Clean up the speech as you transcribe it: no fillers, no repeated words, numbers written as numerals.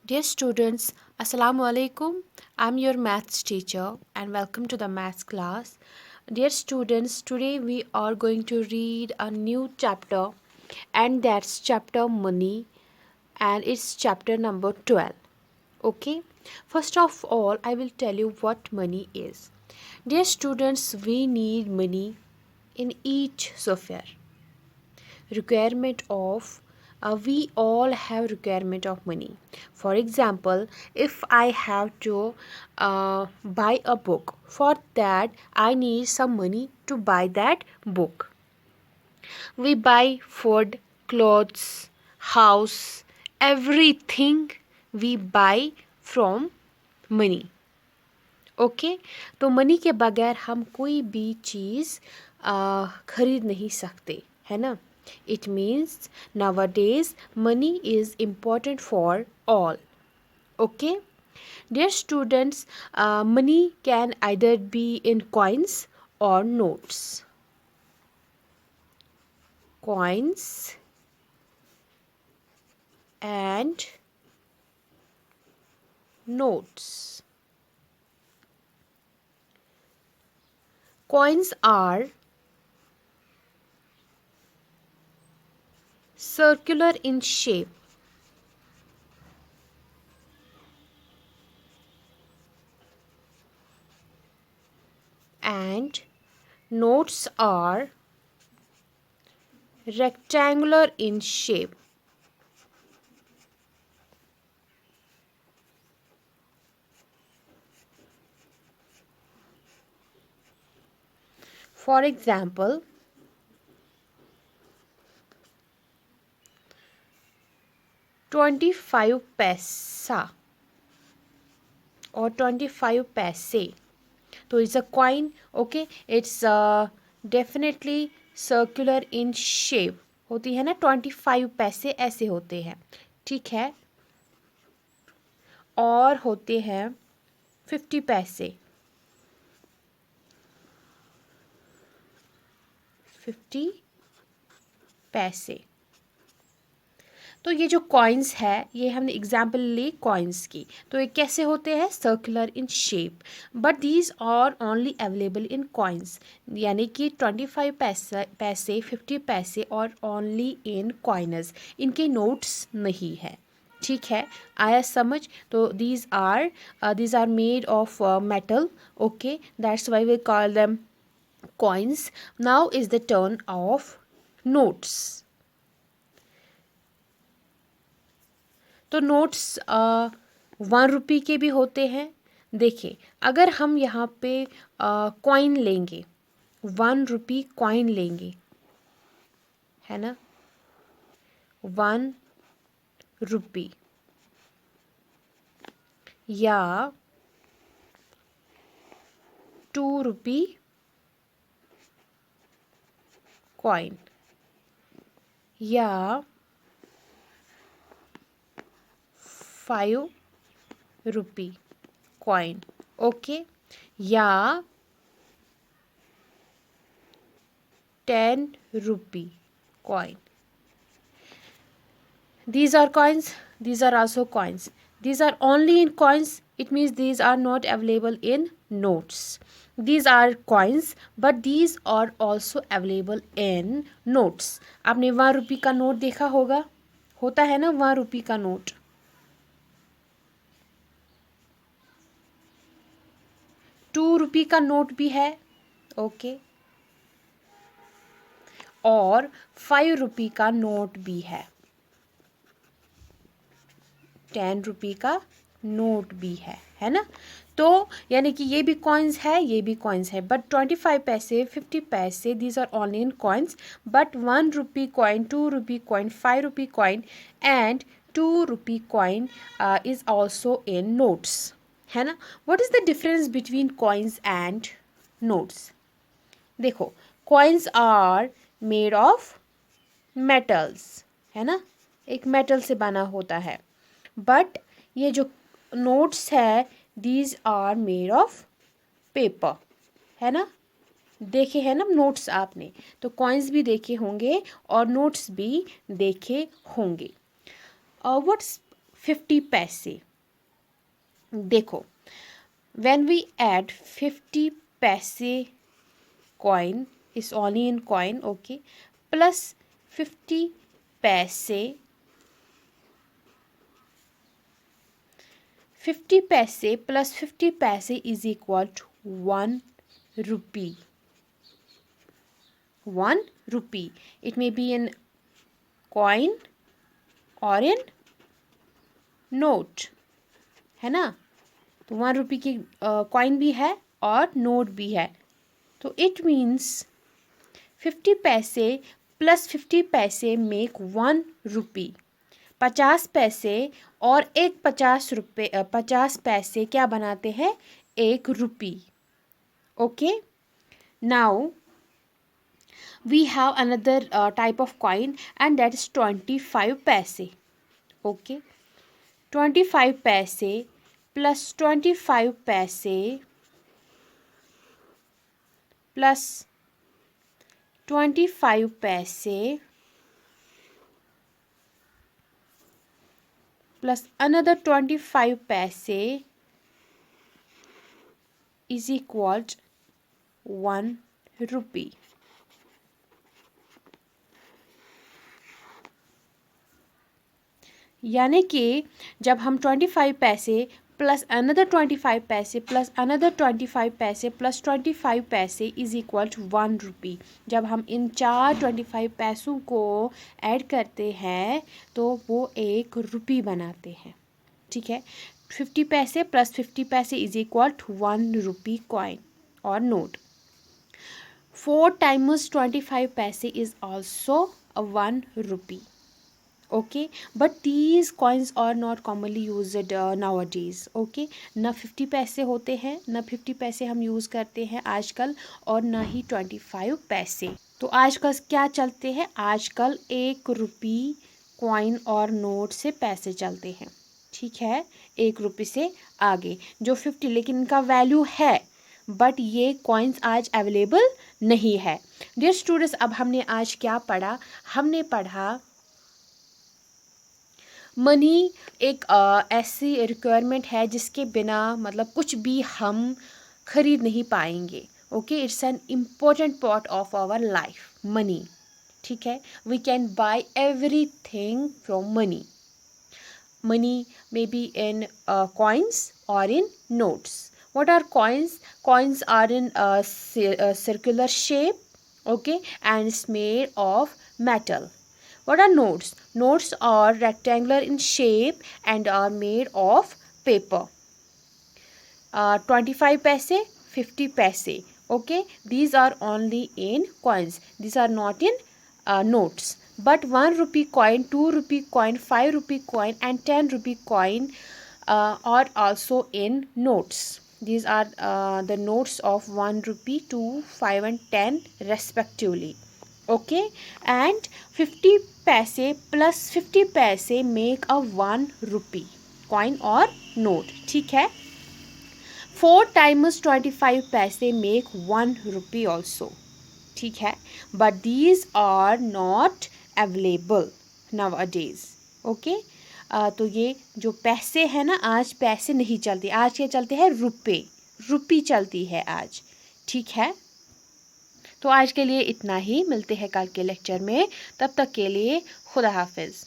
Dear students, Assalamu alaikum. I'm your maths teacher and welcome to the maths class. Dear students, today we are going to read a new chapter and that's chapter money and it's chapter number 12. Okay? First of all, I will tell you what money is. Dear students, we need money in each sphere requirement of we all have requirement of money. For example, if I have to buy a book, for that I need some money to buy that book. We buy food, clothes, house, everything we buy from money. Okay तो money के बगैर हम कोई भी चीज़ खरीद नहीं सकते है ना. It means nowadays money is important for all. Okay, dear students, money can either be in coins or notes. Coins and notes. Coins are circular in shape and notes are rectangular in shape. For example, 25 पैसा or 25 पैसे. तो it's a coin. Okay, it's definitely circular in shape. होती है ना 25 पैसे ऐसे होते हैं. ठीक है. और होते हैं 50 पैसे. 50 पैसे. तो ये जो कॉइन्स है ये हमने एग्जाम्पल ली कॉइन्स की. तो ये कैसे होते हैं? Circular in shape. But these are only available in coins. यानी कि 25 पैसे 50 पैसे और ओनली इन कॉइनस. इनके नोट्स नहीं है. ठीक है, आया समझ? तो these are made of metal. Okay, that's why we call them coins. Now is the turn of notes. तो नोट्स 1 रुपये के भी होते हैं. देखिए, अगर हम यहाँ पे कॉइन लेंगे, 1 रुपये कॉइन लेंगे, है ना, 1 रुपये या 2 रुपये कॉइन या 5 रुपये कॉइन. ओके, या 10 रुपये coin. These are coins. These are also coins. These are only in coins. It means these are not available in notes. These are coins, but these are also available in notes. आपने 1 रुपये का note देखा होगा, होता है ना 1 रुपये का नोट. 2 रुपये का नोट भी है. ओके, और 5 रुपये का नोट भी है. 10 रुपये का नोट भी है ना. तो यानी कि ये भी कॉइन्स है, ये भी कॉइन्स है. बट 25 पैसे 50 पैसे these are only in coins. But 1 रुपये कॉइन, 2 रुपये कॉइन, 5 रुपये कॉइन एंड 2 रुपये coin is also in notes, है ना. What is the difference between coins and notes? देखो, coins are made of metals, है ना, एक मेटल से बना होता है. बट ये जो नोट्स है these are made of paper, है ना. देखे हैं ना नोट्स आपने, तो कॉइन्स भी देखे होंगे और नोट्स भी देखे होंगे. व्हाट्स 50 पैसे। देखो, when we add 50 पैसे coin is only in coin, okay, plus 50 पैसे, 50 पैसे plus 50 पैसे is equal to 1 rupee. 1 rupee. It may be in coin or in note, है ना। तो 1 रुपये की कॉइन भी है और नोट भी है। तो इट मीन्स 50 पैसे प्लस 50 पैसे मेक 1 रुपी। 50 पैसे और एक 50 पैसे क्या बनाते हैं? 1 rupee. Okay, now we have another type of coin, and that is 25 पैसे। okay, 25 पैसे plus 25 पैसे plus 25 पैसे plus another 25 पैसे is equal to 1 rupee. यानी कि जब हम 25 पैसे प्लस अनदर 25 पैसे प्लस अनदर 25 पैसे प्लस 25 पैसे इज इक्वल टू 1 रुपी, जब हम इन चार 25 पैसों को ऐड करते हैं तो वो 1 रुपी बनाते हैं। ठीक है, 50 पैसे प्लस 50 पैसे is equal to 1 rupee coin और नोट। 4 times 25 पैसे is also 1 rupee. okay, but these coins are not commonly used nowadays. okay, ना 50 पैसे होते हैं, ना 50 पैसे हम यूज़ करते हैं आजकल, और ना ही 25 पैसे। तो आजकल क्या चलते हैं? आजकल 1 रुपी कॉइन और नोट से पैसे चलते हैं। ठीक है, 1 रुपये से आगे जो 50, लेकिन इनका वैल्यू है, बट ये कॉइन्स आज अवेलेबल नहीं है। डियर स्टूडेंट्स, अब हमने आज क्या पढ़ा? हमने पढ़ा मनी एक ऐसी रिक्वायरमेंट है जिसके बिना मतलब कुछ भी हम खरीद नहीं पाएंगे। Okay, it's an important part of our life, money. ठीक है, we can buy everything from money. Money may be in coins और in notes. what are coins? Coins are in circular shape, okay, and it's made of metal. What are notes? Notes are rectangular in shape and are made of paper. 25 paise, 50 paise, okay, these are only in coins, these are not in notes. But 1 rupee coin, 2 rupee coin, 5 rupee coin and 10 rupee coin are also in notes. These are the notes of 1 rupee, 2, 5 and 10 respectively. okay, and 50 पैसे plus 50 पैसे make a 1 rupee coin or note. ठीक है, 4 times 25 पैसे make 1 rupee also. ठीक है, but these are not available nowadays. okay, तो ये जो पैसे हैं ना, आज पैसे नहीं चलते, आज क्या चलते हैं? रुपए, रुपी चलती है आज। ठीक है, तो आज के लिए इतना ही, मिलते हैं कल के लेक्चर में, तब तक के लिए खुदा हाफिज़।